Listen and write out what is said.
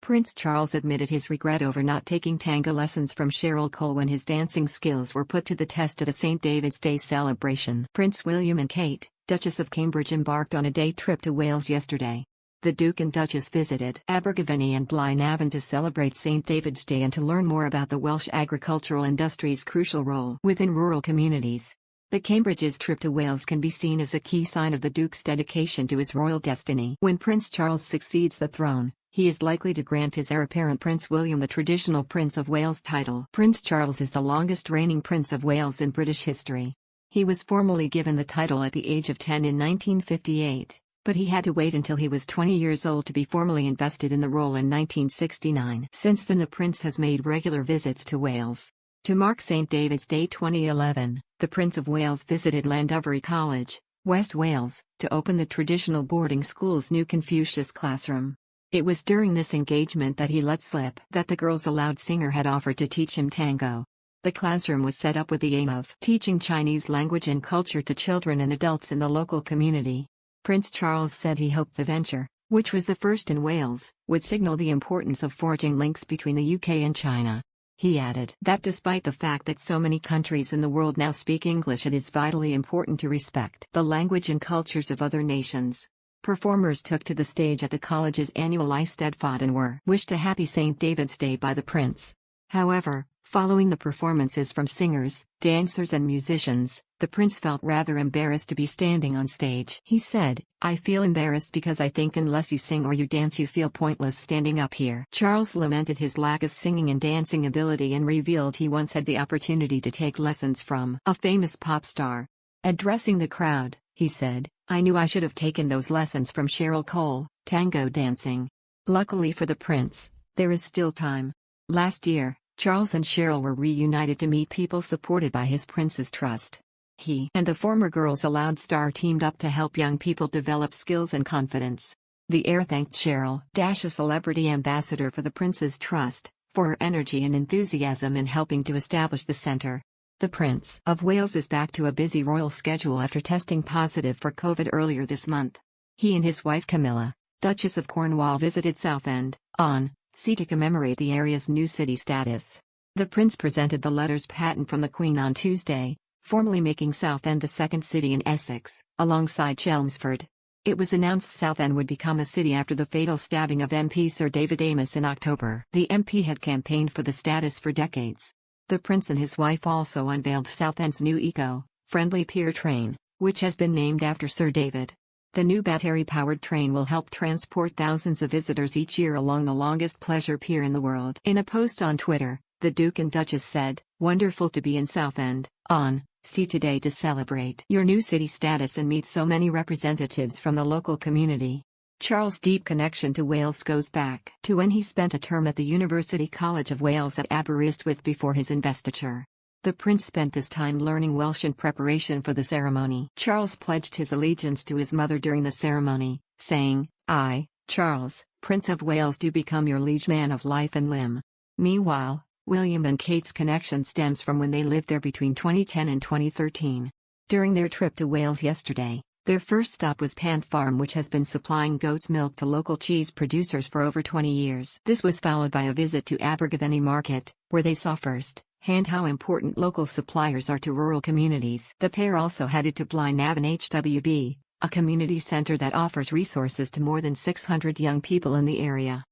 Prince Charles admitted his regret over not taking tango lessons from Cheryl Cole when his dancing skills were put to the test at a St. David's Day celebration. Prince William and Kate, Duchess of Cambridge, embarked on a day trip to Wales yesterday. The Duke and Duchess visited Abergavenny and Blaenavon to celebrate St. David's Day and to learn more about the Welsh agricultural industry's crucial role within rural communities. The Cambridges' trip to Wales can be seen as a key sign of the Duke's dedication to his royal destiny. When Prince Charles succeeds the throne, he is likely to grant his heir apparent Prince William the traditional Prince of Wales title. Prince Charles is the longest reigning Prince of Wales in British history. He was formally given the title at the age of 10 in 1958, but he had to wait until he was 20 years old to be formally invested in the role in 1969. Since then, the prince has made regular visits to Wales. To mark St. David's Day 2011, the Prince of Wales visited Llandovery College, West Wales, to open the traditional boarding school's new Confucius classroom. It was during this engagement that he let slip that the Girls Aloud singer had offered to teach him tango. The classroom was set up with the aim of teaching Chinese language and culture to children and adults in the local community. Prince Charles said he hoped the venture, which was the first in Wales, would signal the importance of forging links between the UK and China. He added that despite the fact that so many countries in the world now speak English, it is vitally important to respect the language and cultures of other nations. Performers took to the stage at the college's annual Eisteddfod and were wished a happy St. David's Day by the prince. However, following the performances from singers, dancers and musicians, the prince felt rather embarrassed to be standing on stage. He said, "I feel embarrassed because I think unless you sing or you dance you feel pointless standing up here." Charles lamented his lack of singing and dancing ability and revealed he once had the opportunity to take lessons from a famous pop star. Addressing the crowd, he said, "I knew I should have taken those lessons from Cheryl Cole, tango dancing." Luckily for the prince, there is still time. Last year, Charles and Cheryl were reunited to meet people supported by his Prince's Trust. He and the former Girls Aloud star teamed up to help young people develop skills and confidence. The heir thanked Cheryl, a celebrity ambassador for the Prince's Trust, for her energy and enthusiasm in helping to establish the center. The Prince of Wales is back to a busy royal schedule after testing positive for COVID earlier this month. He and his wife Camilla, Duchess of Cornwall, visited Southend, on sea to commemorate the area's new city status. The prince presented the letters patent from the Queen on Tuesday, formally making Southend the second city in Essex, alongside Chelmsford. It was announced Southend would become a city after the fatal stabbing of MP Sir David Amess in October. The MP had campaigned for the status for decades. The prince and his wife also unveiled Southend's new eco-friendly pier train, which has been named after Sir David. The new battery-powered train will help transport thousands of visitors each year along the longest pleasure pier in the world. In a post on Twitter, the Duke and Duchess said, "Wonderful to be in Southend, on sea today to celebrate your new city status and meet so many representatives from the local community." Charles' deep connection to Wales goes back to when he spent a term at the University College of Wales at Aberystwyth before his investiture. The prince spent this time learning Welsh in preparation for the ceremony. Charles pledged his allegiance to his mother during the ceremony, saying, "I, Charles, Prince of Wales, do become your liege man of life and limb." Meanwhile, William and Kate's connection stems from when they lived there between 2010 and 2013. During their trip to Wales yesterday, their first stop was Pant Farm, which has been supplying goat's milk to local cheese producers for over 20 years. This was followed by a visit to Abergavenny Market, where they saw firsthand how important local suppliers are to rural communities. The pair also headed to Blaenavon HWB, a community center that offers resources to more than 600 young people in the area.